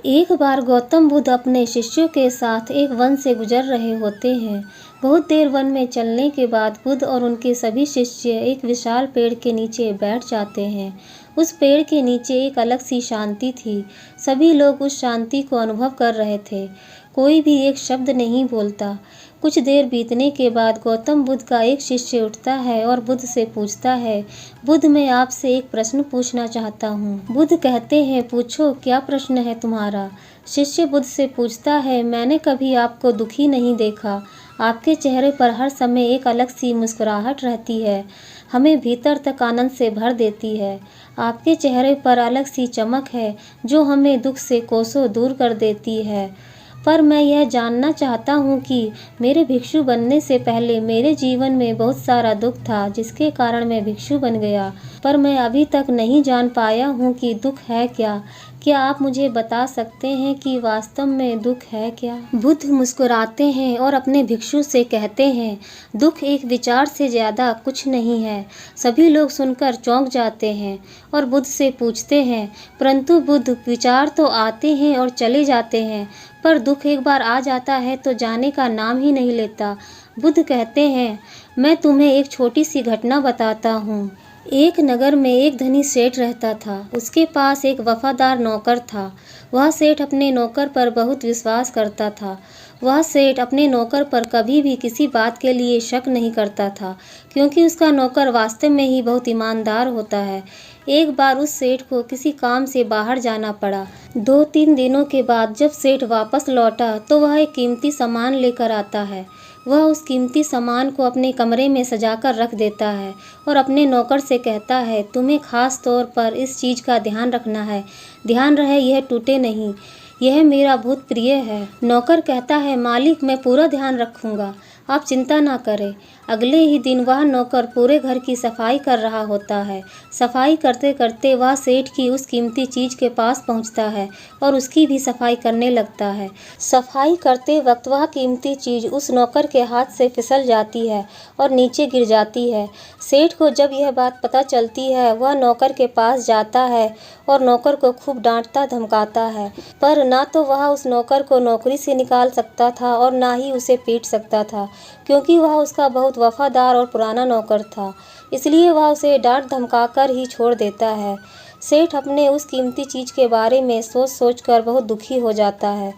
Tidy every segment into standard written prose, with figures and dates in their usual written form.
एक बार गौतम बुद्ध अपने शिष्यों के साथ एक वन से गुजर रहे होते हैं। बहुत देर वन में चलने के बाद बुद्ध और उनके सभी शिष्य एक विशाल पेड़ के नीचे बैठ जाते हैं। उस पेड़ के नीचे एक अलग सी शांति थी। सभी लोग उस शांति को अनुभव कर रहे थे। कोई भी एक शब्द नहीं बोलता। कुछ देर बीतने के बाद गौतम बुद्ध का एक शिष्य उठता है और बुद्ध से पूछता है, बुद्ध, मैं आपसे एक प्रश्न पूछना चाहता हूँ। बुद्ध कहते हैं, पूछो, क्या प्रश्न है तुम्हारा? शिष्य बुद्ध से पूछता है, मैंने कभी आपको दुखी नहीं देखा। आपके चेहरे पर हर समय एक अलग सी मुस्कुराहट रहती है, हमें भीतर तक आनंद से भर देती है। आपके चेहरे पर अलग सी चमक है जो हमें दुख से कोसों दूर कर देती है। पर मैं यह जानना चाहता हूँ कि मेरे भिक्षु बनने से पहले मेरे जीवन में बहुत सारा दुख था जिसके कारण मैं भिक्षु बन गया, पर मैं अभी तक नहीं जान पाया हूँ कि दुख है क्या। क्या आप मुझे बता सकते हैं कि वास्तव में दुख है क्या? बुद्ध मुस्कुराते हैं और अपने भिक्षु से कहते हैं, दुख एक विचार से ज़्यादा कुछ नहीं है। सभी लोग सुनकर चौंक जाते हैं और बुद्ध से पूछते हैं, परंतु बुद्ध, विचार तो आते हैं और चले जाते हैं, पर दुख एक बार आ जाता है तो जाने का नाम ही नहीं लेता। बुद्ध कहते हैं, मैं तुम्हें एक छोटी सी घटना बताता हूँ। एक नगर में एक धनी सेठ रहता था। उसके पास एक वफादार नौकर था। वह सेठ अपने नौकर पर बहुत विश्वास करता था। वह सेठ अपने नौकर पर कभी भी किसी बात के लिए शक नहीं करता था, क्योंकि उसका नौकर वास्तव में ही बहुत ईमानदार होता है। एक बार उस सेठ को किसी काम से बाहर जाना पड़ा। 2-3 दिनों के बाद जब सेठ वापस लौटा तो वह एक कीमती सामान लेकर आता है। वह उस कीमती सामान को अपने कमरे में सजाकर रख देता है और अपने नौकर से कहता है, तुम्हें खास तौर पर इस चीज़ का ध्यान रखना है। ध्यान रहे यह टूटे नहीं, यह मेरा बहुत प्रिय है। नौकर कहता है, मालिक, मैं पूरा ध्यान रखूँगा, आप चिंता ना करें। अगले ही दिन वह नौकर पूरे घर की सफाई कर रहा होता है। सफाई करते करते वह सेठ की उस कीमती चीज़ के पास पहुंचता है और उसकी भी सफाई करने लगता है। सफाई करते वक्त वह कीमती चीज़ उस नौकर के हाथ से फिसल जाती है और नीचे गिर जाती है। सेठ को जब यह बात पता चलती है, वह नौकर के पास जाता है और नौकर को खूब डांटता धमकाता है, पर ना तो वह उस नौकर को नौकरी से निकाल सकता था और ना ही उसे पीट सकता था, क्योंकि वह उसका बहुत वफादार और पुराना नौकर था। इसलिए वह उसे डांट धमकाकर ही छोड़ देता है। सेठ अपने उस कीमती चीज़ के बारे में सोच सोचकर बहुत दुखी हो जाता है।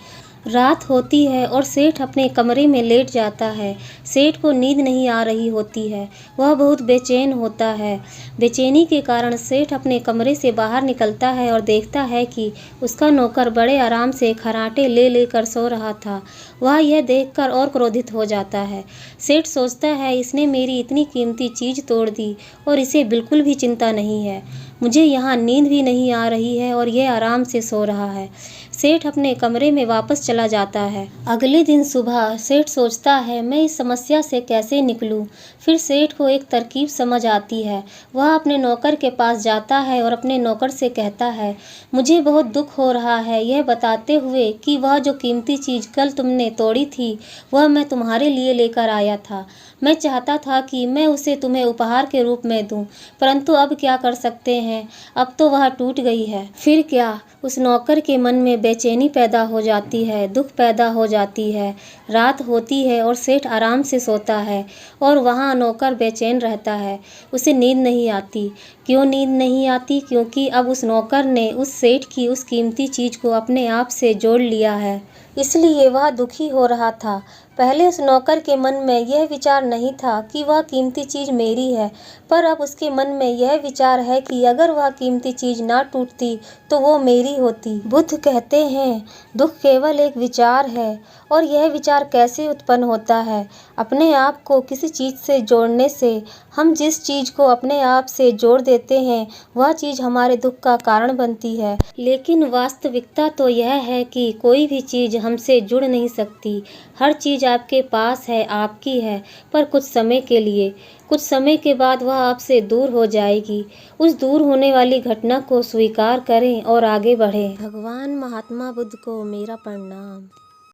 रात होती है और सेठ अपने कमरे में लेट जाता है। सेठ को नींद नहीं आ रही होती है, वह बहुत बेचैन होता है। बेचैनी के कारण सेठ अपने कमरे से बाहर निकलता है और देखता है कि उसका नौकर बड़े आराम से खर्राटे ले लेकर सो रहा था। वह यह देखकर और क्रोधित हो जाता है। सेठ सोचता है, इसने मेरी इतनी कीमती चीज़ तोड़ दी और इसे बिल्कुल भी चिंता नहीं है। मुझे यहाँ नींद भी नहीं आ रही है और यह आराम से सो रहा है। सेठ अपने कमरे में वापस चला जाता है। अगले दिन सुबह सेठ सोचता है, मैं इस समस्या से कैसे निकलूं। फिर सेठ को एक तरकीब समझ आती है। वह अपने नौकर के पास जाता है और अपने नौकर से कहता है, मुझे बहुत दुख हो रहा है, यह बताते हुए कि वह जो कीमती चीज़ कल तुमने तोड़ी थी वह मैं तुम्हारे लिए लेकर आया था। मैं चाहता था कि मैं उसे तुम्हें उपहार के रूप में दूं, परंतु अब क्या कर सकते हैं, अब तो वह टूट गई है। फिर क्या? उस नौकर के मन में बेचैनी पैदा हो जाती है, दुख पैदा हो जाती है। रात होती है और सेठ आराम से सोता है और वहाँ नौकर बेचैन रहता है। उसे नींद नहीं आती। क्यों नींद नहीं आती? क्योंकि अब उस नौकर ने उस सेठ की उस कीमती चीज़ को अपने आप से जोड़ लिया है, इसलिए वह दुखी हो रहा था। पहले उस नौकर के मन में यह विचार नहीं था कि वह कीमती चीज़ मेरी है, पर अब उसके मन में यह विचार है कि अगर वह कीमती चीज़ ना टूटती तो वो मेरी होती। बुद्ध कहते हैं, दुख केवल एक विचार है। और यह विचार कैसे उत्पन्न होता है? अपने आप को किसी चीज़ से जोड़ने से। हम जिस चीज़ को अपने आप से जोड़ देते हैं वह चीज़ हमारे दुख का कारण बनती है। लेकिन वास्तविकता तो यह है कि कोई भी चीज़ हमसे जुड़ नहीं सकती। हर चीज़ आपके पास है, आपकी है, पर कुछ समय के लिए। कुछ समय के बाद वह आपसे दूर हो जाएगी। उस दूर होने वाली घटना को स्वीकार करें और आगे बढ़ें। भगवान महात्मा बुद्ध को मेरा प्रणाम।